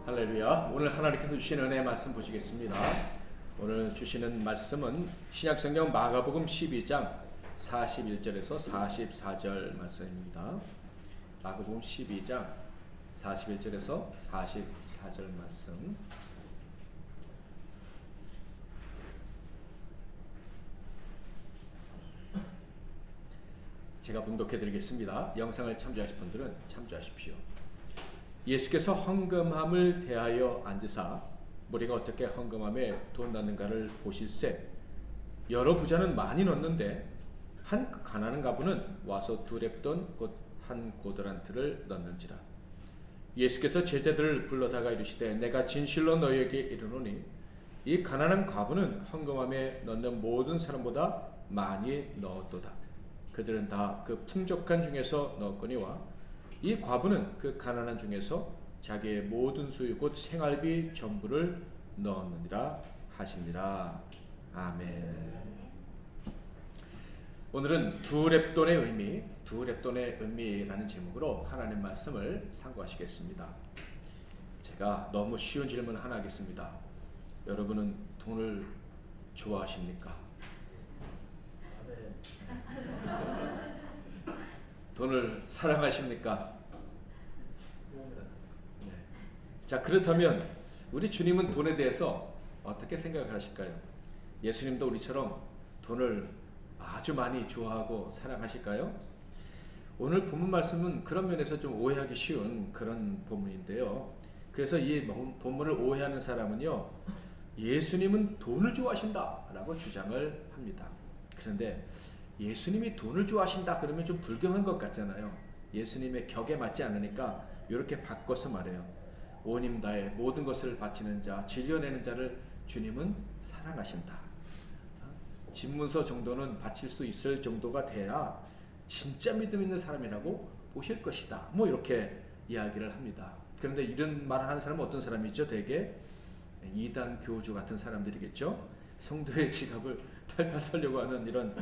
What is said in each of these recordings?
할렐루야. 오늘 하나님께서 주신 은혜의 말씀 보시겠습니다. 오늘 주시는 말씀은 신약성경 마가복음 12장 41절에서 44절 말씀입니다. 마가복음 12장 41절에서 44절 말씀. 제가 봉독해 드리겠습니다. 영상을 참조하실 분들은 참조하십시오. 예수께서 헌금함을 대하여 앉으사 무리가 어떻게 헌금함에 돈 넣는가를 보실세. 여러 부자는 많이 넣는데 한 가난한 가부는 와서 2렙돈 곧 한 고더란트를 넣는지라. 예수께서 제자들을 불러다가 이르시되 내가 진실로 너희에게 이르노니 이 가난한 과부는 헌금함에 넣는 모든 사람보다 많이 넣었도다. 그들은 다 그 풍족한 중에서 넣었거니와 이 과부는 그 가난한 중에서 자기의 모든 소유 곧 생활비 전부를 넣었느니라 하시니라. 아멘. 오늘은 2렙돈의 의미라는 제목으로 하나님 말씀을 상고하시겠습니다. 제가 너무 쉬운 질문 하나 하겠습니다. 여러분은 돈을 좋아하십니까? 돈을 사랑하십니까? 네. 자, 그렇다면 우리 주님은 돈에 대해서 어떻게 생각하실까요? 예수님도 우리처럼 돈을 아주 많이 좋아하고 사랑하실까요? 오늘 본문 말씀은 그런 면에서 좀 오해하기 쉬운 그런 본문인데요. 그래서 이 본문을 오해하는 사람은요, 예수님은 돈을 좋아하신다 라고 주장을 합니다. 그런데 예수님이 돈을 좋아하신다 그러면 좀 불경한 것 같잖아요. 예수님의 격에 맞지 않으니까 이렇게 바꿔서 말해요. 온 힘 다해 모든 것을 바치는 자, 질려내는 자를 주님은 사랑하신다. 집문서 정도는 바칠 수 있을 정도가 돼야 진짜 믿음 있는 사람이라고 보실 것이다. 뭐 이렇게 이야기를 합니다. 그런데 이런 말을 하는 사람은 어떤 사람이죠? 대개 이단 교주 같은 사람들이겠죠. 성도의 지갑을 탈탈 털려고 하는 이런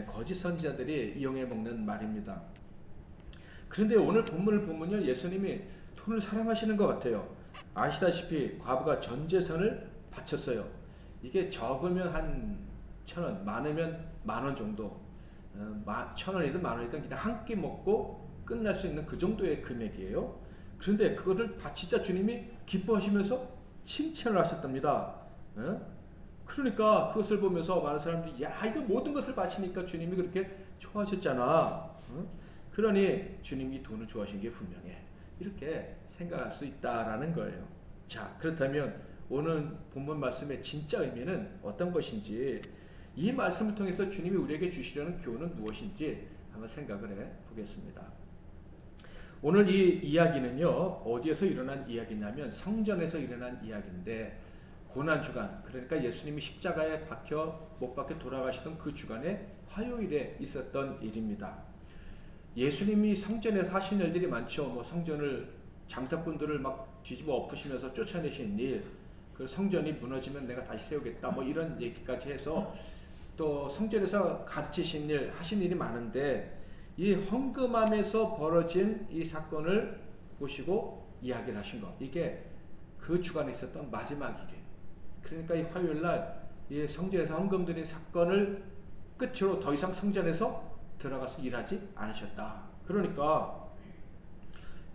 거짓 선지자들이 이용해 먹는 말입니다. 그런데 오늘 본문을 보면요, 예수님이 돈을 사랑하시는 것 같아요. 아시다시피 과부가 전 재산을 바쳤어요. 이게 적으면 한 1,000원, 많으면 10,000원 정도, 1,000원이든 10,000원이든 그냥 한 끼 먹고 끝날 수 있는 그 정도의 금액이에요. 그런데 그거를 바치자 주님이 기뻐하시면서 칭찬을 하셨답니다. 그러니까 그것을 보면서 많은 사람들이 야, 이거 모든 것을 바치니까 주님이 그렇게 좋아하셨잖아. 그러니 주님이 돈을 좋아하신 게 분명해. 이렇게 생각할 수 있다라는 거예요. 자, 그렇다면 오늘 본문 말씀의 진짜 의미는 어떤 것인지, 이 말씀을 통해서 주님이 우리에게 주시려는 교훈은 무엇인지 한번 생각을 해 보겠습니다. 오늘 이 이야기는요, 어디에서 일어난 이야기냐면 성전에서 일어난 이야기인데, 고난주간, 그러니까 예수님이 십자가에 못 박혀 돌아가시던 그 주간에 화요일에 있었던 일입니다. 예수님이 성전에서 하신 일들이 많죠. 뭐 성전을, 장사꾼들을 막 뒤집어 엎으시면서 쫓아내신 일, 그 성전이 무너지면 내가 다시 세우겠다, 뭐 이런 얘기까지 해서 또 성전에서 가르치신 일, 하신 일이 많은데, 이 헌금함에서 벌어진 이 사건을 보시고 이야기를 하신 것, 이게 그 주간에 있었던 마지막 일이에요. 그러니까 이 화요일날 이 성전에서 헌금 드린 사건을 끝으로 더 이상 성전에서 들어가서 일하지 않으셨다. 그러니까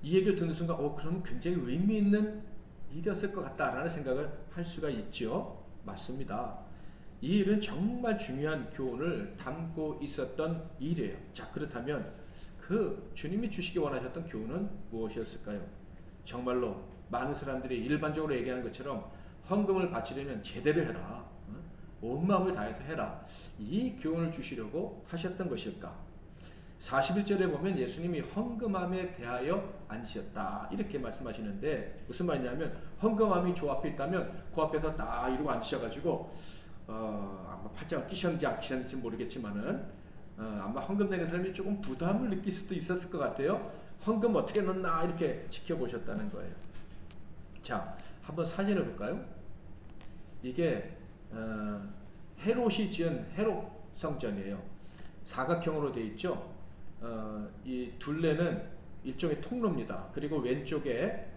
이 얘기를 듣는 순간 그럼 굉장히 의미 있는 일이었을 것 같다라는 생각을 할 수가 있죠. 맞습니다. 이 일은 정말 중요한 교훈을 담고 있었던 일이에요. 자, 그렇다면 그 주님이 주시기 원하셨던 교훈은 무엇이었을까요? 정말로 많은 사람들이 일반적으로 얘기하는 것처럼 헌금을 바치려면 제대로 해라, 온 마음을 다해서 해라, 이 교훈을 주시려고 하셨던 것일까? 41절에 보면 예수님이 헌금함에 대하여 앉으셨다 이렇게 말씀하시는데, 무슨 말이냐면 헌금함이 저 앞에 있다면 그 앞에서 딱 이러고 앉으셔가지고 아마 팔짱을 끼셨는지 안 끼셨는지 모르겠지만은 아마 헌금 내는 사람이 조금 부담을 느낄 수도 있었을 것 같아요. 헌금 어떻게 넣나 이렇게 지켜보셨다는 거예요. 자, 한번 사진을 볼까요? 이게 헤롯이 지은 헤롯 성전이에요. 사각형으로 되어 있죠. 이 둘레는 일종의 통로입니다. 그리고 왼쪽에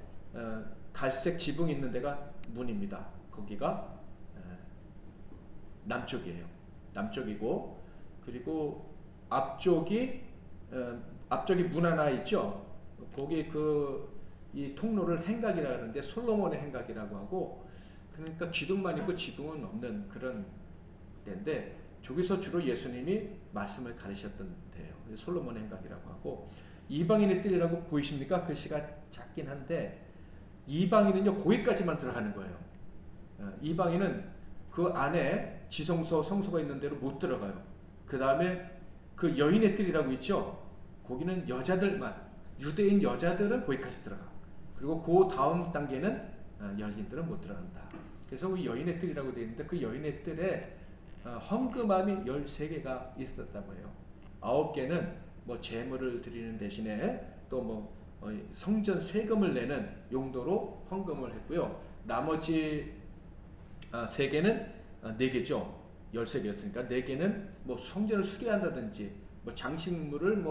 갈색 지붕이 있는 데가 문입니다. 거기가 남쪽이에요. 남쪽이고, 그리고 앞쪽이 문 하나 있죠. 거기 이 통로를 행각이라 하는데 솔로몬의 행각이라고 하고, 그러니까 기둥만 있고 지붕은 없는 그런 데인데, 저기서 주로 예수님이 말씀을 가르쳤던 데예요. 솔로몬의 행각이라고 하고, 이방인의 뜰이라고 보이십니까? 글씨가 작긴 한데 이방인은요 거기까지만 들어가는 거예요. 이방인은 그 안에 지성소 성소가 있는 데로 못 들어가요. 그 다음에 그 여인의 뜰이라고 있죠. 거기는 여자들만, 유대인 여자들은 거기까지 들어가. 그리고 그 다음 단계는 여인들은 못 들어간다. 그래서 그 여인의 뜰이라고 되어 있는데, 그 여인의 뜰에 헌금함이 13개가 있었다고 해요. 9개는 뭐 제물을 드리는 대신에 또 성전 세금을 내는 용도로 헌금을 했고요. 나머지 3개는 4개죠. 13개였으니까 4개는 뭐 성전을 수리한다든지 뭐 장식물을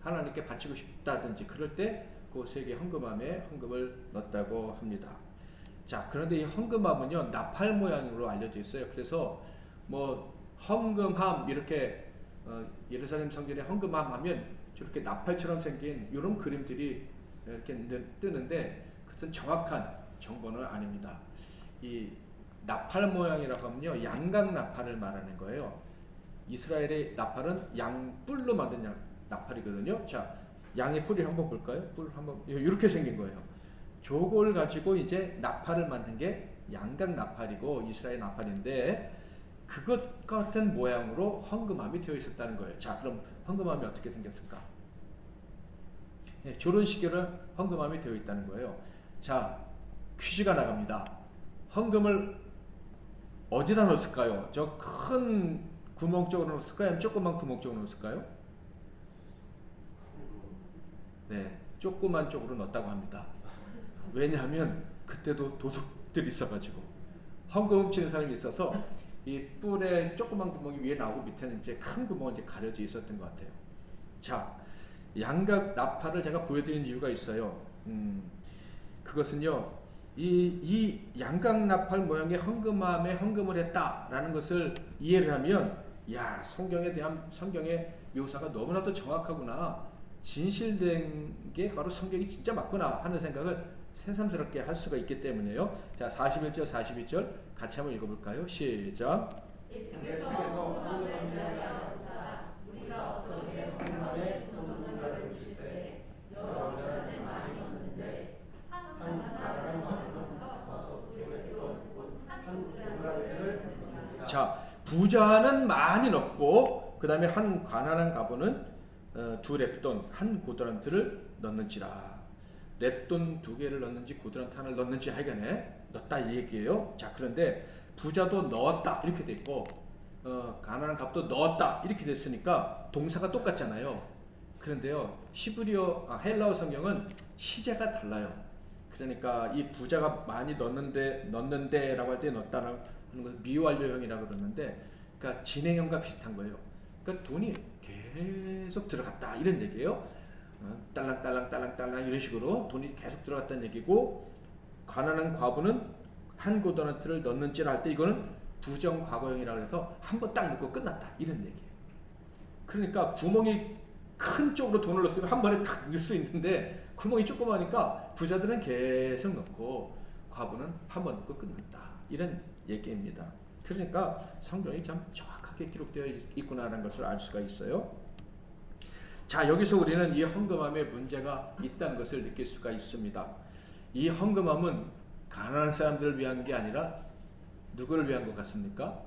하나님께 바치고 싶다든지 그럴 때 그 3개 헌금함에 헌금을 넣었다고 합니다. 자, 그런데 이 헌금함은요 나팔 모양으로 알려져 있어요. 그래서 헌금함 이렇게 예루살렘 성전에 헌금함 하면 저렇게 나팔처럼 생긴 이런 그림들이 이렇게 뜨는데, 그것은 정확한 정보는 아닙니다. 이 나팔 모양이라고 하면요 양각 나팔을 말하는 거예요. 이스라엘의 나팔은 양뿔로 만든 나팔이거든요. 자, 양의 뿔을 한번 볼까요? 뿔 한번 이렇게 생긴 거예요. 저걸 가지고 이제 나팔을 만든 게 양각 나팔이고 이스라엘 나팔인데, 그것 같은 모양으로 헌금함이 되어 있었다는 거예요. 자, 그럼 헌금함이 어떻게 생겼을까? 저런 식으로 헌금함이 되어 있다는 거예요. 자, 퀴즈가 나갑니다. 헌금을 어디다 넣었을까요? 저 큰 구멍 쪽으로 넣었을까요? 아니면 조그만 구멍 쪽으로 넣었을까요? 네, 조그만 쪽으로 넣었다고 합니다. 왜냐하면 그때도 도둑들이 있어가지고 헌금 훔치는 사람이 있어서 이 뿔에 조그만 구멍이 위에 나오고 밑에는 이제 큰 구멍이 이제 가려져 있었던 것 같아요. 자, 양각 나팔을 제가 보여드리는 이유가 있어요. 그것은요, 이 양각 나팔 모양의 헌금함에 헌금을 했다라는 것을 이해를 하면, 야, 성경의 묘사가 너무나도 정확하구나, 진실된 게 바로 성경이 진짜 맞구나 하는 생각을 새삼스럽게 할 수가 있기 때문에요. 자, 41절 42절 같이 한번 읽어볼까요? 시작. 예수께서 헌금함에 대하여 우리가 어떻게 헌금함에 넣는가를 주시되 여러 자는 많이 넣는데 한 가난한 가문은 와서 한 고드란트를 넣는지라. 자, 부자는 많이 넣고 그 다음에 한 가난한 가문은 2렙돈 한 고드란트를 넣는지라. 렙돈 2개를 넣는지 고드란트 하나를 넣는지 하여간에 넣었다 이 얘기예요. 자, 그런데 부자도 넣었다 이렇게 돼 있고 가난한 갑도 넣었다 이렇게 됐으니까 동사가 똑같잖아요. 그런데요, 헬라어 성경은 시제가 달라요. 그러니까 이 부자가 많이 넣는데라고 할 때 넣었다는 것은 미완료형이라고 그러는데, 그러니까 진행형과 비슷한 거예요. 그러니까 돈이 계속 들어갔다 이런 얘기예요. 딸랑딸랑 이런 식으로 돈이 계속 들어갔다는 얘기고, 가난한 과부는 한 고드란트를 넣는지라 할 때 이거는 부정 과거형이라고 해서 한 번 딱 넣고 끝났다 이런 얘기예요. 그러니까 구멍이 큰 쪽으로 돈을 넣었으면 한 번에 딱 넣을 수 있는데, 구멍이 조그마하니까 부자들은 계속 넣고 과부는 한 번 넣고 끝났다 이런 얘기입니다. 그러니까 성경이 참 정확하게 기록되어 있구나라는 것을 알 수가 있어요. 자, 여기서 우리는 이 헌금함에 문제가 있다는 것을 느낄 수가 있습니다. 이 헌금함은 가난한 사람들을 위한 게 아니라 누구를 위한 것 같습니까?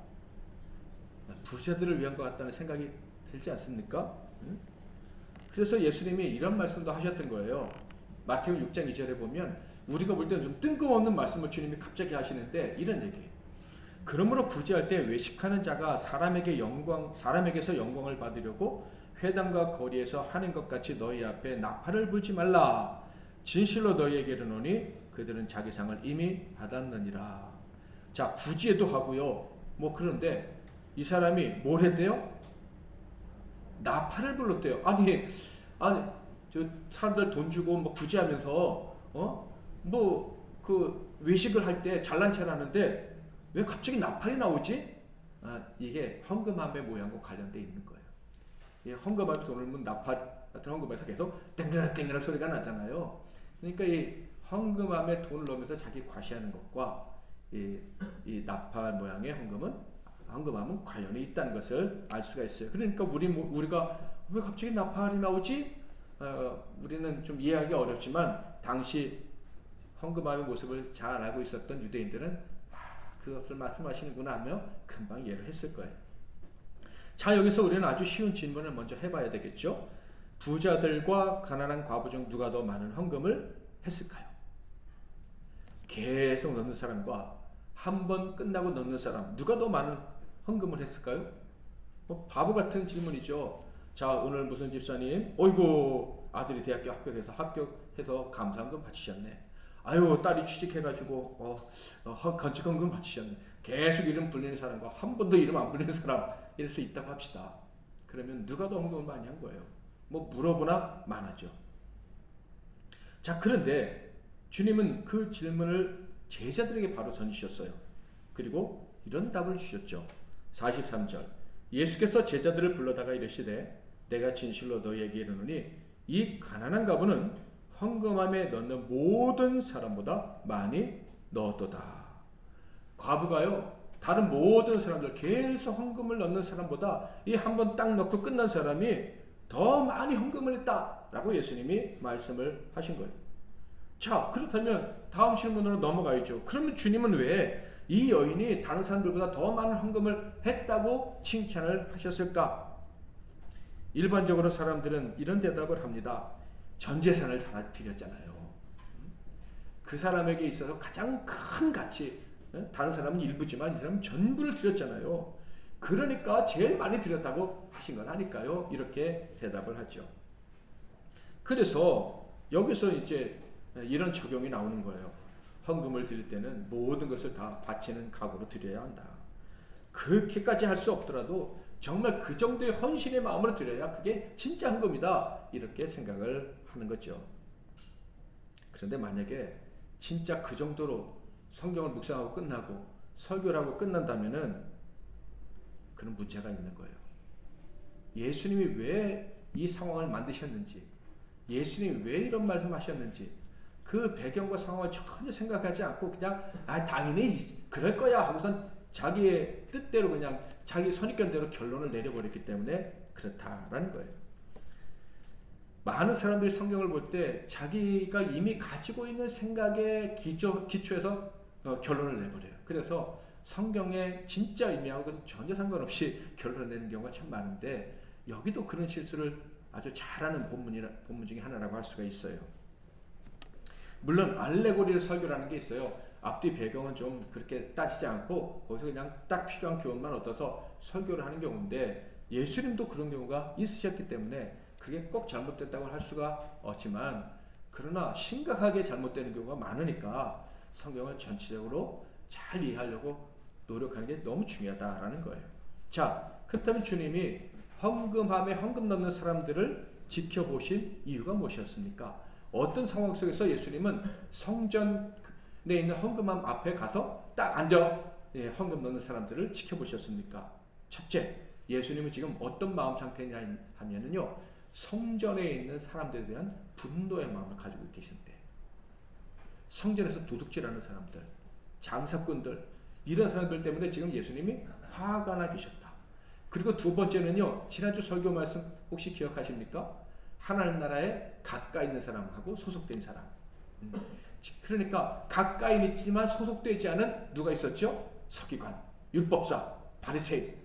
부자들을 위한 것 같다는 생각이 들지 않습니까? 그래서 예수님이 이런 말씀도 하셨던 거예요. 마태오 6장 2절에 보면 우리가 볼 때는 좀 뜬금없는 말씀을 주님이 갑자기 하시는데 이런 얘기예요. 그러므로 구제할 때 외식하는 자가 사람에게서 영광을 받으려고 회당과 거리에서 하는 것 같이 너희 앞에 나팔을 불지 말라. 진실로 너희에게 이르노니 그들은 자기 상을 이미 받았느니라. 자, 구제도 하고요. 그런데 이 사람이 뭘 했대요? 나팔을 불렀대요. 아니 저 사람들 돈 주고 구제하면서 그 외식을 할 때 잘난 체를 하는데 왜 갑자기 나팔이 나오지? 이게 헌금함의 모양과 관련돼 있는 거예요. 이 헌금함에 돈을 넣으면 나팔 같은 헌금에서 계속 땡그랑 소리가 나잖아요. 그러니까 이 헌금함에 돈을 넣으면서 자기 과시하는 것과 이 나팔 모양의 헌금함은 관련이 있다는 것을 알 수가 있어요. 그러니까 우리가 왜 갑자기 나팔이 나오지? 우리는 좀 이해하기 어렵지만 당시 헌금함의 모습을 잘 알고 있었던 유대인들은 그것을 말씀하시는구나 하며 금방 이해를 했을 거예요. 자, 여기서 우리는 아주 쉬운 질문을 먼저 해봐야 되겠죠. 부자들과 가난한 과부 중 누가 더 많은 헌금을 했을까요? 계속 넣는 사람과 한 번 끝나고 넣는 사람, 누가 더 많은 헌금을 했을까요? 바보 같은 질문이죠. 자, 오늘 무슨 집사님, 어이구 아들이 대학교 합격해서 감사헌금 바치셨네. 아유, 딸이 취직해가지고 건축헌금 바치셨네. 계속 이름 불리는 사람과 한 번도 이름 안 불리는 사람, 이럴 수 있다고 합시다. 그러면 누가 더 헌금을 많이 한 거예요? 물어보나 마나죠. 자, 그런데 주님은 그 질문을 제자들에게 바로 던지셨어요. 그리고 이런 답을 주셨죠. 43절, 예수께서 제자들을 불러다가 이르시되 내가 진실로 너희에게 이르노니 이 가난한 과부는 헌금함에 넣는 모든 사람보다 많이 넣었도다. 과부가요, 다른 모든 사람들, 계속 헌금을 넣는 사람보다 이 한 번 딱 넣고 끝난 사람이 더 많이 헌금을 했다라고 예수님이 말씀을 하신 거예요. 자, 그렇다면 다음 질문으로 넘어가야죠. 그러면 주님은 왜 이 여인이 다른 사람들보다 더 많은 헌금을 했다고 칭찬을 하셨을까? 일반적으로 사람들은 이런 대답을 합니다. 전 재산을 다 드렸잖아요. 그 사람에게 있어서 가장 큰 가치, 다른 사람은 일부지만 이 사람은 전부를 드렸잖아요. 그러니까 제일 많이 드렸다고 하신 건 아닐까요? 이렇게 대답을 하죠. 그래서 여기서 이제 이런 적용이 나오는 거예요. 헌금을 드릴 때는 모든 것을 다 바치는 각오로 드려야 한다. 그렇게까지 할 수 없더라도 정말 그 정도의 헌신의 마음으로 드려야 그게 진짜 헌금이다. 이렇게 생각을 하는 거죠. 그런데 만약에 진짜 그 정도로 성경을 묵상하고 끝나고 설교를 하고 끝난다면은 그런 문제가 있는 거예요. 예수님이 왜 이 상황을 만드셨는지, 예수님이 왜 이런 말씀하셨는지 그 배경과 상황을 전혀 생각하지 않고 그냥 당연히 그럴 거야 하고선 자기의 뜻대로 그냥 자기 선입견대로 결론을 내려버렸기 때문에 그렇다라는 거예요. 많은 사람들이 성경을 볼 때 자기가 이미 가지고 있는 생각에 기초해서 결론을 내버려요. 그래서 성경의 진짜 의미하고 전혀 상관없이 결론을 내는 경우가 참 많은데 여기도 그런 실수를 아주 잘하는 본문 중에 하나라고 할 수가 있어요. 물론 알레고리를 설교라는 게 있어요. 앞뒤 배경은 좀 그렇게 따지지 않고 거기서 그냥 딱 필요한 교훈만 얻어서 설교를 하는 경우인데 예수님도 그런 경우가 있으셨기 때문에 그게 꼭 잘못됐다고 할 수가 없지만 그러나 심각하게 잘못되는 경우가 많으니까 성경을 전체적으로 잘 이해하려고 노력하는 게 너무 중요하다라는 거예요. 자, 그렇다면 주님이 헌금함에 헌금 넣는 사람들을 지켜보신 이유가 무엇이었습니까? 어떤 상황 속에서 예수님은 성전에 있는 헌금함 앞에 가서 딱 앉아 헌금 넣는 사람들을 지켜보셨습니까? 첫째, 예수님은 지금 어떤 마음 상태냐 하면은요, 성전에 있는 사람들에 대한 분노의 마음을 가지고 계신데, 성전에서 도둑질하는 사람들, 장사꾼들, 이런 사람들 때문에 지금 예수님이 화가 나 계셨다. 그리고 두 번째는요, 지난주 설교 말씀 혹시 기억하십니까? 하나님 나라에 가까이 있는 사람하고 소속된 사람. 그러니까 가까이 있지만 소속되지 않은 누가 있었죠? 서기관, 율법사, 바리새인.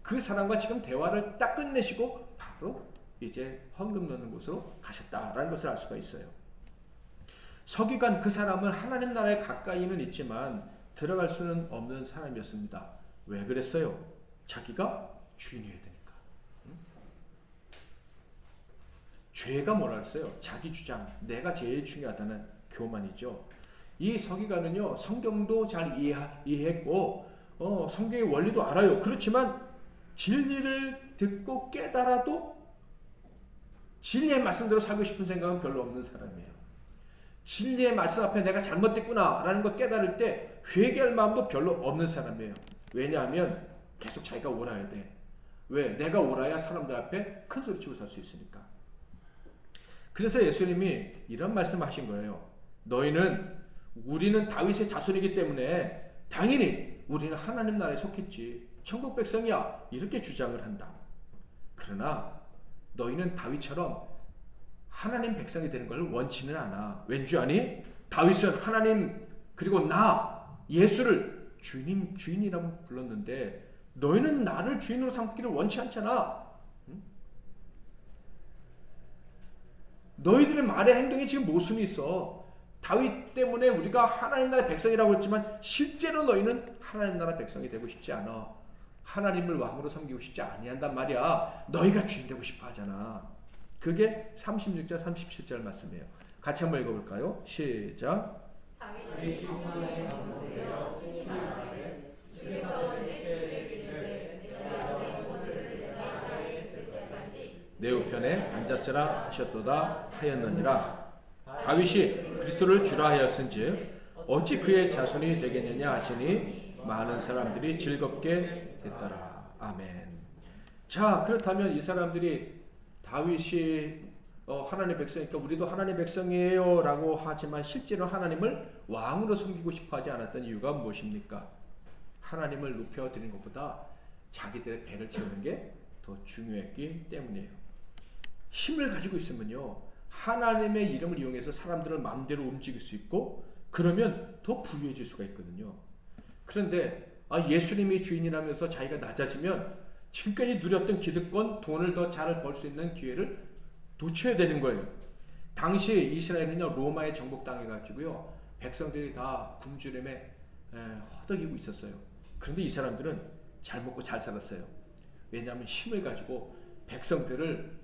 그 사람과 지금 대화를 딱 끝내시고 바로 이제 헌금 넣는 곳으로 가셨다라는 것을 알 수가 있어요. 서기관 그 사람은 하나님 나라에 가까이는 있지만 들어갈 수는 없는 사람이었습니다. 왜 그랬어요? 자기가 주인이어야 되니까. 죄가 뭐라 했어요? 자기 주장, 내가 제일 중요하다는 교만이죠. 이 서기관은요, 성경도 잘 이해했고 성경의 원리도 알아요. 그렇지만 진리를 듣고 깨달아도 진리의 말씀대로 살고 싶은 생각은 별로 없는 사람이에요. 진리의 말씀 앞에 내가 잘못됐구나라는 걸 깨달을 때 회개할 마음도 별로 없는 사람이에요. 왜냐하면 계속 자기가 옳아야 돼. 왜? 내가 옳아야 사람들 앞에 큰 소리치고 살 수 있으니까. 그래서 예수님이 이런 말씀하신 거예요. 우리는 다윗의 자손이기 때문에 당연히 우리는 하나님 나라에 속했지. 천국 백성이야. 이렇게 주장을 한다. 그러나 너희는 다윗처럼 하나님 백성이 되는 걸 원치는 않아. 왠지 아니? 다윗은 하나님 그리고 예수를 주인이라고 불렀는데 너희는 나를 주인으로 삼기를 원치 않잖아. 응? 너희들의 말의 행동에 지금 모순이 있어. 다윗 때문에 우리가 하나님 나라의 백성이라고 했지만 실제로 너희는 하나님 나라 백성이 되고 싶지 않아. 하나님을 왕으로 섬기고 싶지 아니한단 말이야. 너희가 주인 되고 싶어 하잖아. 그게 36절 37절 말씀이에요. 같이 한번 읽어볼까요? 시작. 다윗이 사나이 왕되어 친히 말하되 주께서 내 주의 계시되 내가 내 것을 내가 나에게 들 때까지 내 우편에 앉았으라 하셨도다 하였느니라. 다윗이 그리스도를 주라 하였은즉 어찌 그의 자손이 되겠느냐 하시니 많은 사람들이 즐겁게 됐더라. 아멘. 자, 그렇다면 이 사람들이 다윗이 하나님의 백성이니까 우리도 하나님의 백성이에요 라고 하지만 실제로 하나님을 왕으로 섬기고 싶어 하지 않았던 이유가 무엇입니까? 하나님을 높여드리는 것보다 자기들의 배를 채우는 게 더 중요했기 때문이에요. 힘을 가지고 있으면요 하나님의 이름을 이용해서 사람들을 마음대로 움직일 수 있고 그러면 더 부유해질 수가 있거든요. 그런데 예수님이 주인이라면서 자기가 낮아지면 지금까지 누렸던 기득권, 돈을 더 잘 벌 수 있는 기회를 놓쳐야 되는 거예요. 당시 이스라엘은요 로마에 정복당해가지고요 백성들이 다 굶주림에 허덕이고 있었어요. 그런데 이 사람들은 잘 먹고 잘 살았어요. 왜냐하면 힘을 가지고 백성들을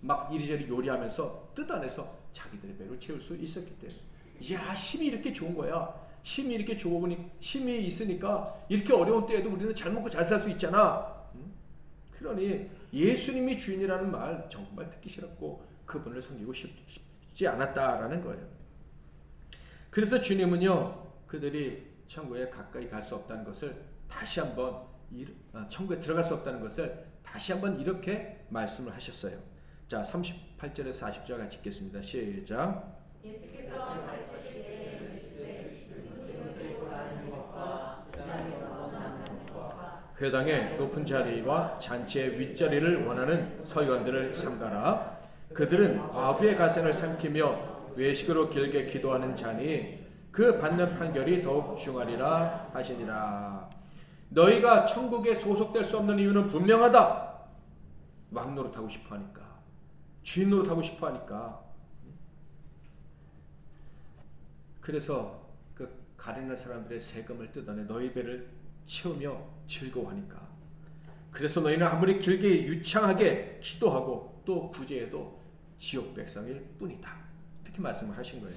막 이리저리 요리하면서 뜯어내서 자기들의 배를 채울 수 있었기 때문에. 이야, 힘이 이렇게 좋은 거야. 힘이 이렇게 좋으니 힘이 있으니까 이렇게 어려운 때에도 우리는 잘 먹고 잘 살 수 있잖아. 그러니 예수님이 주인이라는 말 정말 듣기 싫었고 그분을 섬기고 싶지 않았다라는 거예요. 그래서 주님은요 그들이 천국에 가까이 갈 수 없다는 것을 다시 한번 천국에 들어갈 수 없다는 것을 다시 한번 이렇게 말씀을 하셨어요. 자, 38절에서 40절 같이 읽겠습니다. 시작. 예수께서 가르치실 때에 이르시되 무슨 것을 원하는 것과 세상에서 원하는 것과 회당의 높은 자리와 잔치의 윗자리를 원하는 서기관들을 삼가라. 그들은 과부의 가생을 삼키며 외식으로 길게 기도하는 자니 그 받는 판결이 더욱 중하리라 하시니라. 너희가 천국에 소속될 수 없는 이유는 분명하다. 왕 노릇하고 싶어하니까, 주인 노릇하고 싶어하니까. 그래서 그 가련한 사람들의 세금을 뜯어내 너희 배를 채우며 즐거워하니까. 그래서 너희는 아무리 길게 유창하게 기도하고 또 구제해도 지옥 백성일 뿐이다. 이렇게 말씀을 하신 거예요.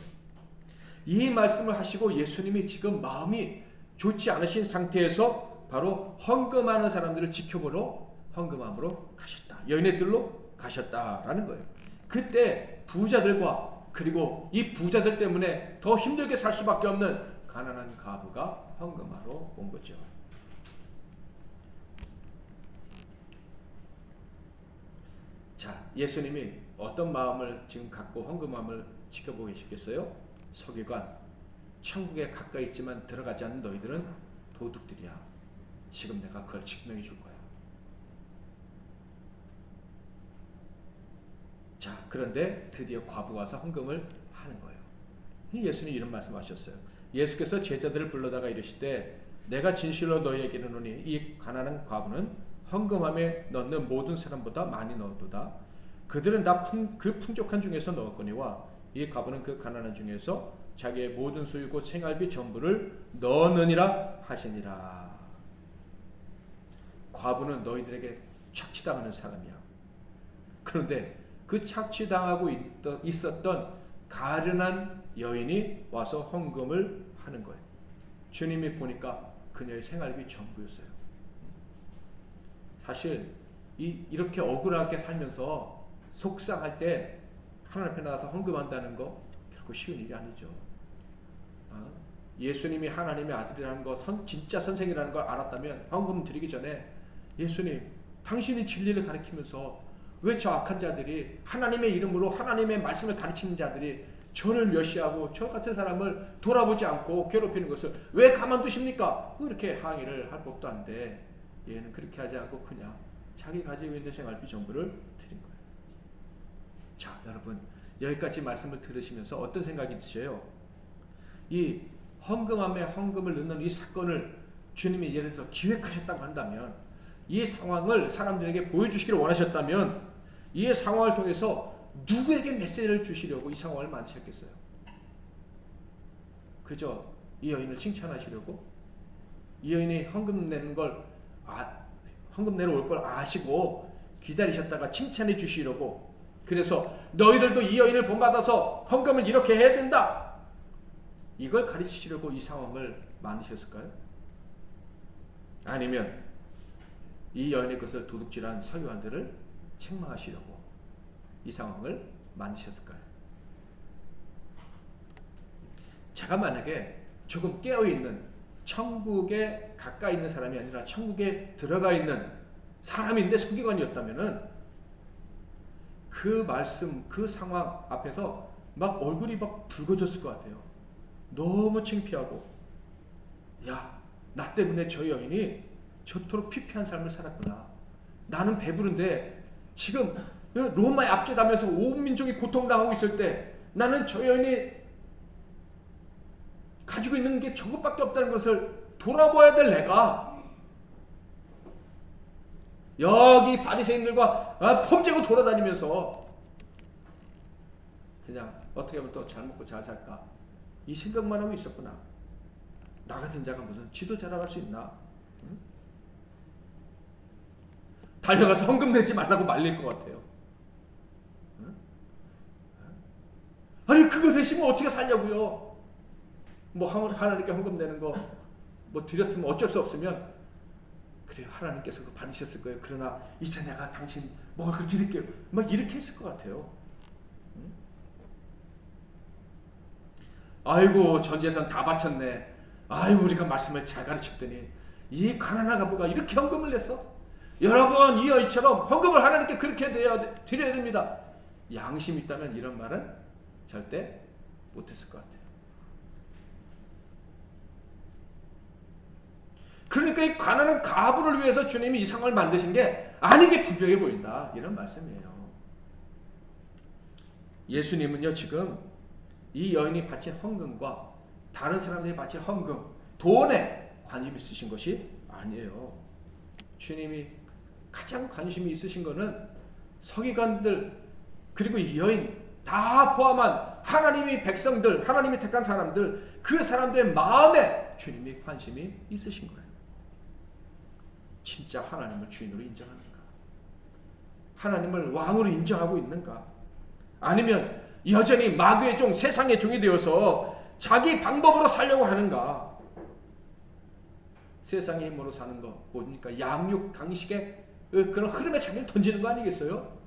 이 말씀을 하시고 예수님이 지금 마음이 좋지 않으신 상태에서 바로 헌금하는 사람들을 지켜보러 헌금함으로 가셨다. 여인의 뜰로 가셨다라는 거예요. 그때 부자들과 그리고 이 부자들 때문에 더 힘들게 살 수밖에 없는 가난한 과부가 헌금하러 온 거죠. 자, 예수님이 어떤 마음을 지금 갖고 헌금함을 지켜보고 계시겠어요? 서기관, 천국에 가까이 있지만 들어가지 않는 너희들은 도둑들이야. 지금 내가 그걸 증명해 줄 거야. 자, 그런데 드디어 과부가 와서 헌금을 하는 거예요. 예수님이 이런 말씀하셨어요. 예수께서 제자들을 불러다가 이르시되 내가 진실로 너희에게 이르노니 이 가난한 과부는 헌금함에 넣는 모든 사람보다 많이 넣었도다. 그들은 다 그 풍족한 중에서 넣었거니와 이 과부는 그 가난한 중에서 자기의 모든 소유 곧 생활비 전부를 넣느니라 하시니라. 과부는 너희들에게 착취당하는 사람이야. 그런데 그 착취당하고 있었던 가련한 여인이 와서 헌금을 하는 거예요. 주님이 보니까 그녀의 생활비 전부였어요. 사실 이렇게 억울하게 살면서 속상할 때 하나님 앞에 나가서 헌금한다는 거 결코 쉬운 일이 아니죠. 예수님이 하나님의 아들이라는 거, 진짜 선생이라는 걸 알았다면 헌금 드리기 전에 예수님, 당신이 진리를 가르치면서 왜 저 악한 자들이 하나님의 이름으로 하나님의 말씀을 가르치는 자들이 저를 멸시하고 저 같은 사람을 돌아보지 않고 괴롭히는 것을 왜 가만두십니까? 이렇게 항의를 할 법도 한데 얘는 그렇게 하지 않고 그냥 자기 가지고 있는 생활비 전부를 드린 거예요. 자, 여러분, 여기까지 말씀을 들으시면서 어떤 생각이 드세요? 이 헌금함에 헌금을 넣는 이 사건을 주님이 예를 들어 기획하셨다고 한다면, 이 상황을 사람들에게 보여주시기를 원하셨다면 이 상황을 통해서 누구에게 메시지를 주시려고 이 상황을 만드셨겠어요? 그저 이 여인을 칭찬하시려고? 이 여인이 헌금 내는 걸 헌금 내러 올 걸 아시고 기다리셨다가 칭찬해 주시려고, 그래서 너희들도 이 여인을 본받아서 헌금을 이렇게 해야 된다, 이걸 가르치시려고 이 상황을 만드셨을까요? 아니면 이 여인의 것을 도둑질한 서기관들을 책망하시려고 이 상황을 만드셨을까요? 제가 만약에 조금 깨어있는, 천국에 가까이 있는 사람이 아니라 천국에 들어가 있는 사람인데 서기관이었다면은 그 말씀, 그 상황 앞에서 막 얼굴이 막 붉어졌을 것 같아요. 너무 창피하고, 야, 나 때문에 저 여인이 저토록 피폐한 삶을 살았구나. 나는 배부른데 지금 로마에 압제당하면서 온 민족이 고통당하고 있을 때 나는 저 여인이 가지고 있는 게 저것밖에 없다는 것을 돌아봐야 될 내가 여기 바리새인들과 폼재고 돌아다니면서 그냥 어떻게 하면 또 잘 먹고 잘 살까, 이 생각만 하고 있었구나. 나 같은 자가 무슨 지도자라고 할 수 있나? 응? 달려가서 헌금 내지 말라고 말릴 것 같아요. 응? 아니 그거 대신 어떻게 살려고요? 뭐 하나님께 헌금 내는 거 뭐 드렸으면 어쩔 수 없으면 그래요, 하나님께서 그거 받으셨을 거예요. 그러나 이제 내가 당신 먹을 거 드릴게요. 막 이렇게 했을 것 같아요. 응? 아이고 전 재산 다 바쳤네. 아이고 우리가 말씀을 잘 가르쳤더니 이 가난한 가부가 이렇게 헌금을 냈어? 여러분, 이 여인처럼 헌금을 하나님께 그렇게 드려야 됩니다. 양심 있다면 이런 말은 절대 못했을 것 같아요. 그러니까 이 가난한 가부를 위해서 주님이 이 상황을 만드신 게 아니게 부정해 보인다, 이런 말씀이에요. 예수님은요 지금 이 여인이 바친 헌금과 다른 사람들이 바친 헌금, 돈에 관심 있으신 것이 아니에요. 주님이 가장 관심이 있으신 것은 서기관들 그리고 이 여인 다 포함한 하나님의 백성들, 하나님이 택한 사람들, 그 사람들의 마음에 주님이 관심이 있으신 거예요. 진짜 하나님을 주인으로 인정하는가? 하나님을 왕으로 인정하고 있는가? 아니면 여전히 마귀의 종, 세상의 종이 되어서 자기 방법으로 살려고 하는가? 세상의 힘으로 사는 거 뭡니까? 양육, 강식의 그런 흐름에 자기를 던지는 거 아니겠어요?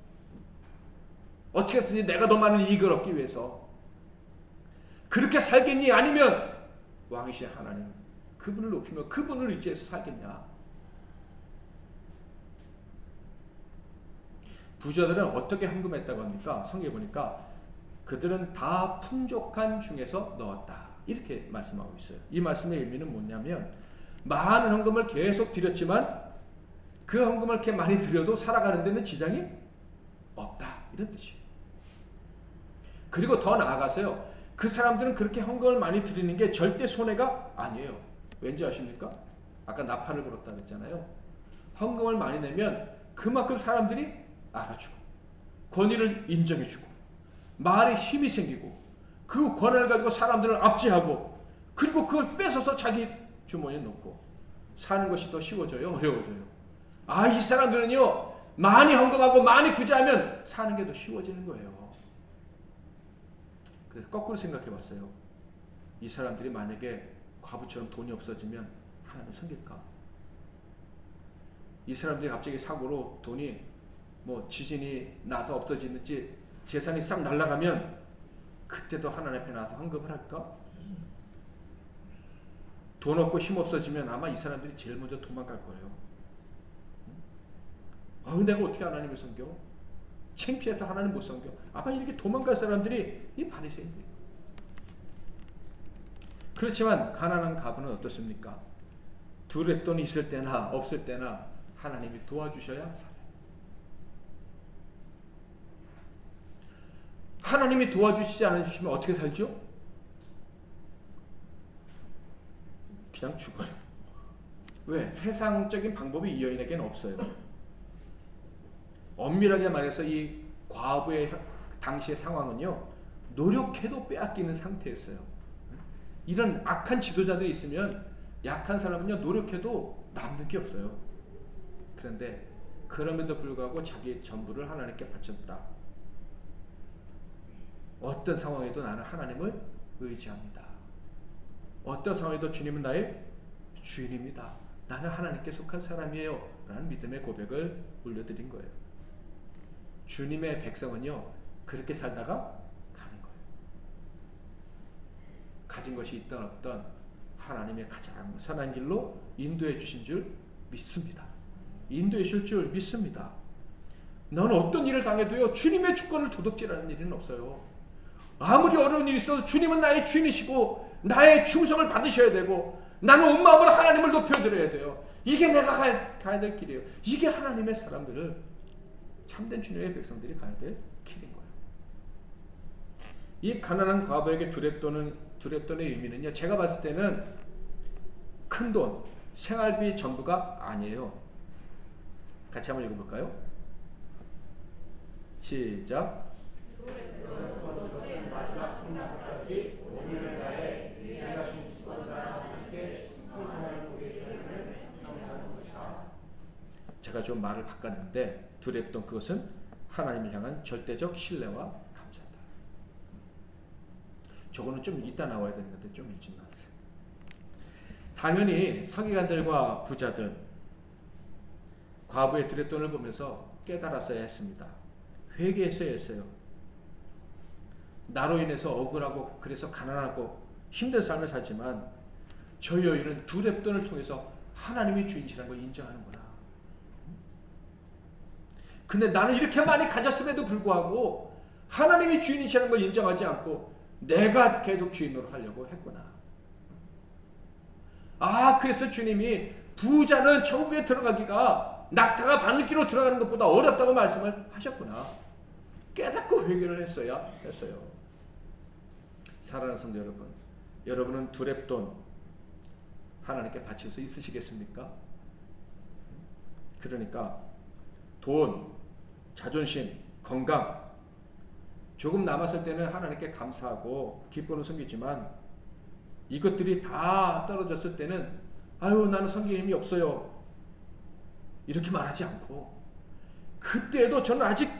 어떻게 해서든지 내가 더 많은 이익을 얻기 위해서 그렇게 살겠니? 아니면 왕이신 하나님, 그분을 높이며 그분을 의지해서 살겠냐? 부자들은 어떻게 헌금했다고 합니까? 성경에 보니까 그들은 다 풍족한 중에서 넣었다, 이렇게 말씀하고 있어요. 이 말씀의 의미는 뭐냐면 많은 헌금을 계속 드렸지만 그 헌금을 이렇게 많이 드려도 살아가는 데는 지장이 없다, 이런 뜻이에요. 그리고 더 나아가서요, 그 사람들은 그렇게 헌금을 많이 드리는 게 절대 손해가 아니에요. 왠지 아십니까? 아까 나팔을 불었다 그랬잖아요. 헌금을 많이 내면 그만큼 사람들이 알아주고 권위를 인정해주고 말에 힘이 생기고 그 권한을 가지고 사람들을 압제하고 그리고 그걸 뺏어서 자기 주머니에 넣고 사는 것이 더 쉬워져요, 어려워져요? 이 사람들은요 많이 헌금하고 많이 구제하면 사는 게 더 쉬워지는 거예요. 그래서 거꾸로 생각해 봤어요. 이 사람들이 만약에 과부처럼 돈이 없어지면 하나님 섬길까? 이 사람들이 갑자기 사고로 돈이 뭐 지진이 나서 없어지는지 재산이 싹 날아가면 그때도 하나님 앞에 나와서 헌금을 할까? 돈 없고 힘 없어지면 아마 이 사람들이 제일 먼저 도망갈 거예요. 내가 어떻게 하나님을 섬겨? 창피해서 하나님 못 섬겨. 아마 이렇게 도망갈 사람들이 이 바리새인들이에요. 그렇지만 가난한 과부는 어떻습니까? 두레돈이 있을 때나 없을 때나 하나님이 도와주셔야 살아요. 하나님이 도와주시지 않으시면 어떻게 살죠? 그냥 죽어요. 왜? 세상적인 방법이 이 여인에게는 없어요. 엄밀하게 말해서 이 과부의 당시의 상황은요, 노력해도 빼앗기는 상태였어요. 이런 악한 지도자들이 있으면 약한 사람은요, 노력해도 남는 게 없어요. 그런데 그럼에도 불구하고 자기의 전부를 하나님께 바쳤다. 어떤 상황에도 나는 하나님을 의지합니다. 어떤 상황에도 주님은 나의 주인입니다. 나는 하나님께 속한 사람이에요. 라는 믿음의 고백을 올려드린 거예요. 주님의 백성은요, 그렇게 살다가 가는 거예요. 가진 것이 있던 없던 하나님의 가장 선한 길로 인도해 주신 줄 믿습니다. 인도해 주실 줄 믿습니다. 너는 어떤 일을 당해도요, 주님의 주권을 도둑질하는 일은 없어요. 아무리 어려운 일이 있어도 주님은 나의 주인이시고 나의 충성을 받으셔야 되고 나는 온 마음으로 하나님을 높여드려야 돼요. 이게 내가 가야 될 길이에요. 이게 하나님의 사람들을, 참된 주님의 백성들이 가야 될 길인 거예요. 이 가난한 과부에게 두렙돈의 의미는요, 제가 봤을 때는 큰 돈, 생활비 전부가 아니에요. 같이 한번 읽어볼까요? 시작. 마지막 순간까지 온유를 다해 위대하신 주권자 하나님께 순종하는 우리의 삶을 찬양하는 것이다. 제가 좀 말을 바꿨는데 두렙돈, 그것은 하나님을 향한 절대적 신뢰와 감사다. 저거는 좀 이따 나와야 되는 건데 좀 일찍 나왔어요. 당연히 서기관들과 부자들, 과부의 두렙돈을 보면서 깨달았어야 했습니다. 회개했어야 했어요. 나로 인해서 억울하고 그래서 가난하고 힘든 삶을 살지만 저 여인은 두렙돈을 통해서 하나님이 주인이라는 걸 인정하는구나. 근데 나는 이렇게 많이 가졌음에도 불구하고 하나님이 주인이시라는 걸 인정하지 않고 내가 계속 주인으로 하려고 했구나. 그래서 주님이 부자는 천국에 들어가기가 낙타가 바늘기로 들어가는 것보다 어렵다고 말씀을 하셨구나. 깨닫고 회개를 했어요. 사랑하는 성도 여러분, 여러분은 두렙돈 하나님께 바칠 수 있으시겠습니까? 그러니까 돈, 자존심, 건강 조금 남았을 때는 하나님께 감사하고 기쁨으로 섬기지만 이것들이 다 떨어졌을 때는 나는 섬길 힘이 없어요, 이렇게 말하지 않고 그때에도 저는 아직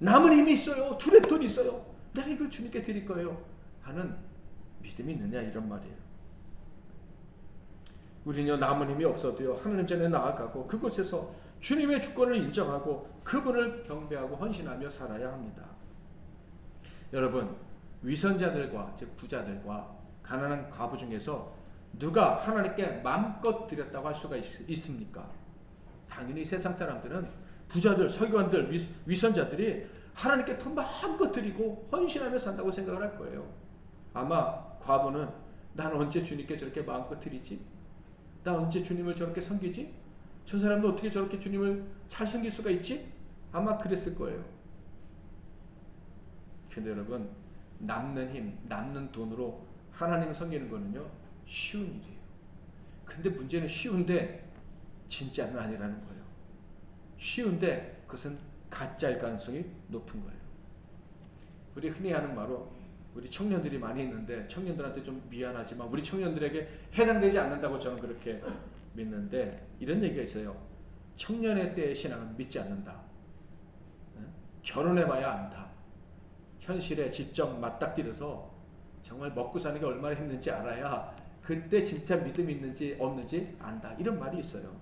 남은 힘이 있어요, 두렙돈이 있어요, 내가 이걸 주님께 드릴 거예요 하는 믿음이 있느냐, 이런 말이에요. 우리는 남은 힘이 없어도요, 하나님 전에 나아가고 그곳에서 주님의 주권을 인정하고 그분을 경배하고 헌신하며 살아야 합니다. 여러분, 위선자들과 즉 부자들과 가난한 과부 중에서 누가 하나님께 마음껏 드렸다고 할 수가 있습니까? 당연히 세상 사람들은 부자들, 서기관들, 위선자들이 하나님께 더 마음껏 드리고 헌신하며 산다고 생각을 할 거예요. 아마 과부는 나는 언제 주님께 저렇게 마음껏 드리지? 나 언제 주님을 저렇게 섬기지? 저 사람도 어떻게 저렇게 주님을 잘 섬길 수가 있지? 아마 그랬을 거예요. 근데 여러분, 남는 힘, 남는 돈으로 하나님을 섬기는 거는요, 쉬운 일이에요. 근데 문제는 쉬운데 진짜는 아니라는 거예요. 쉬운데 그것은 가짜일 가능성이 높은 거예요. 우리 흔히 하는 말로 우리 청년들이 많이 있는데 청년들한테 좀 미안하지만 우리 청년들에게 해당되지 않는다고 저는 그렇게 믿는데 이런 얘기가 있어요. 청년의 때의 신앙은 믿지 않는다. 결혼해봐야 안다. 현실에 직접 맞닥뜨려서 정말 먹고 사는 게 얼마나 힘든지 알아야 그때 진짜 믿음이 있는지 없는지 안다. 이런 말이 있어요.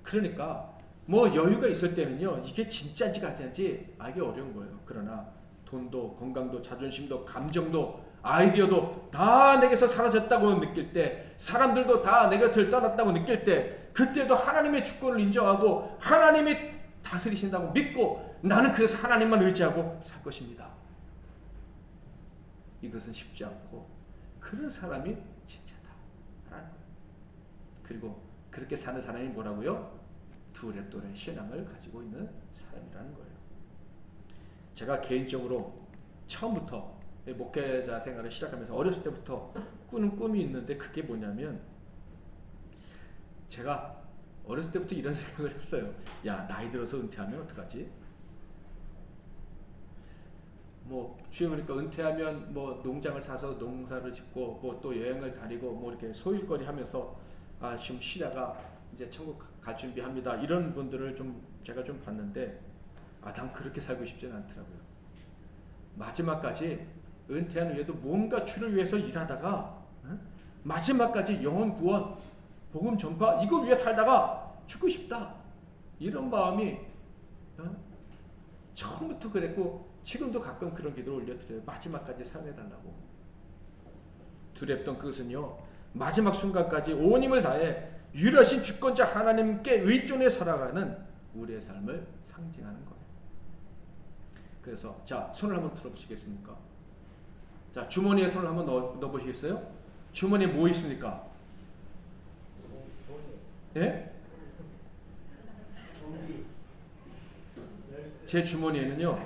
그러니까 뭐 여유가 있을 때는요, 이게 진짜인지 가짜인지 알기 어려운 거예요. 그러나 돈도 건강도 자존심도 감정도 아이디어도 다 내게서 사라졌다고 느낄 때, 사람들도 다 내 곁을 떠났다고 느낄 때, 그때도 하나님의 주권을 인정하고 하나님이 다스리신다고 믿고 나는 그래서 하나님만 의지하고 살 것입니다. 이것은 쉽지 않고 그런 사람이 진짜다 라는 거예요. 그리고 그렇게 사는 사람이 뭐라고요? 두 랩돈의 신앙을 가지고 있는 사람이라는 거예요. 제가 개인적으로 처음부터 목회자 생활을 시작하면서 어렸을 때부터 꾸는 꿈이 있는데, 그게 뭐냐면, 제가 어렸을 때부터 이런 생각을 했어요. 야, 나이 들어서 은퇴하면 어떡하지? 뭐 주위에 보니까 은퇴하면 뭐 농장을 사서 농사를 짓고 뭐 또 여행을 다니고 뭐 이렇게 소일거리 하면서 좀 쉬다가 이제 천국 갈 준비합니다. 이런 분들을 제가 좀 봤는데, 난 그렇게 살고 싶지는 않더라고요. 마지막까지 은퇴한 후에도 뭔가 주를 위해서 일하다가 마지막까지 영혼 구원, 복음 전파 이거 위해 살다가 죽고 싶다. 이런 마음이 처음부터 그랬고 지금도 가끔 그런 기도를 올려드려요. 마지막까지 사용해달라고. 두렵던 그것은요, 마지막 순간까지 온 힘을 다해 유일하신 주권자 하나님께 의존해 살아가는 우리의 삶을 상징하는 거예요. 그래서 자, 손을 한번 들어보시겠습니까? 자, 주머니에 손을 한번 넣어보시겠어요? 주머니에 뭐 있습니까? 예? 제 주머니에는요,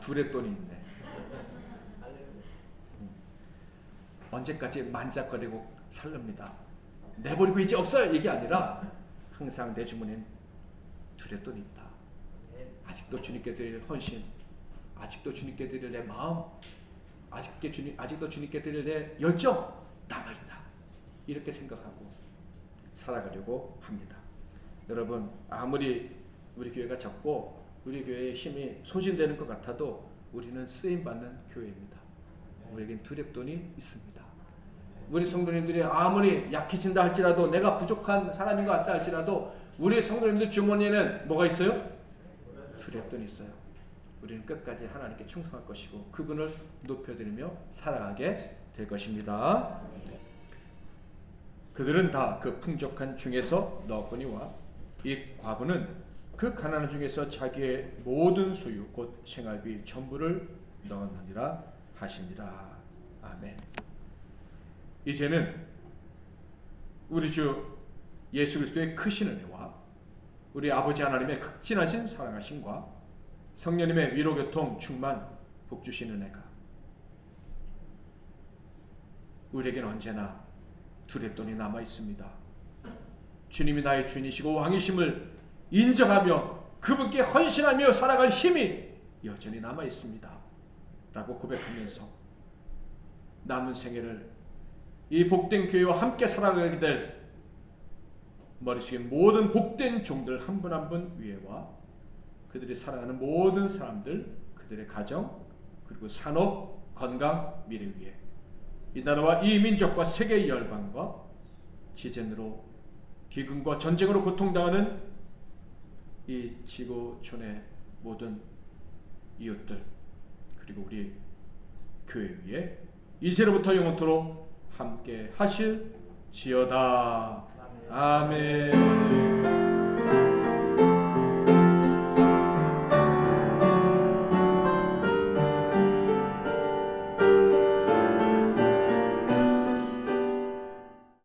두레돈이 있네. 언제까지 만작거리고 살랍니다. 내버리고 이제 없어요. 이게 아니라 항상 내 주머니엔 두레돈이 있다. 아직도 주님께 드릴 헌신, 아직도 주님께 드릴 내 마음, 아직도 주님께 드릴 내 열정 남아있다. 이렇게 생각하고 살아가려고 합니다. 여러분, 아무리 우리 교회가 적고 우리 교회의 힘이 소진되는 것 같아도 우리는 쓰임받는 교회입니다. 우리에겐 두렵돈이 있습니다. 우리 성도님들이 아무리 약해진다 할지라도, 내가 부족한 사람인 것 같다 할지라도 우리 성도님들 주머니에는 뭐가 있어요? 두렵돈이 있어요. 우리는 끝까지 하나님께 충성할 것이고 그분을 높여드리며 살아가게 될 것입니다. 그들은 다 그 풍족한 중에서 넣었거니와 이 과부는 그 가난한 중에서 자기의 모든 소유 곧 생활비 전부를 넣었느니라 하시니라. 아멘. 이제는 우리 주 예수 그리스도의 크신 은혜와 우리 아버지 하나님의 극진하신 사랑하심과 성령님의 위로 교통 충만 복 주신 은혜가 우리에게는 언제나 두레돈이 남아 있습니다. 주님이 나의 주인이시고 왕이심을 인정하며 그분께 헌신하며 살아갈 힘이 여전히 남아 있습니다. 라고 고백하면서 남은 생애를 이 복된 교회와 함께 살아가게 될 머릿속에 모든 복된 종들 한 분 한 분 위에와 그들이 살아가는 모든 사람들, 그들의 가정, 그리고 산업, 건강, 미래 위에 이 나라와 이 민족과 세계의 열방과 지진으로 기근과 전쟁으로 고통당하는 이 지구촌의 모든 이웃들, 그리고 우리 교회 위에 이제로부터 영원토록 함께 하실지어다. 아멘.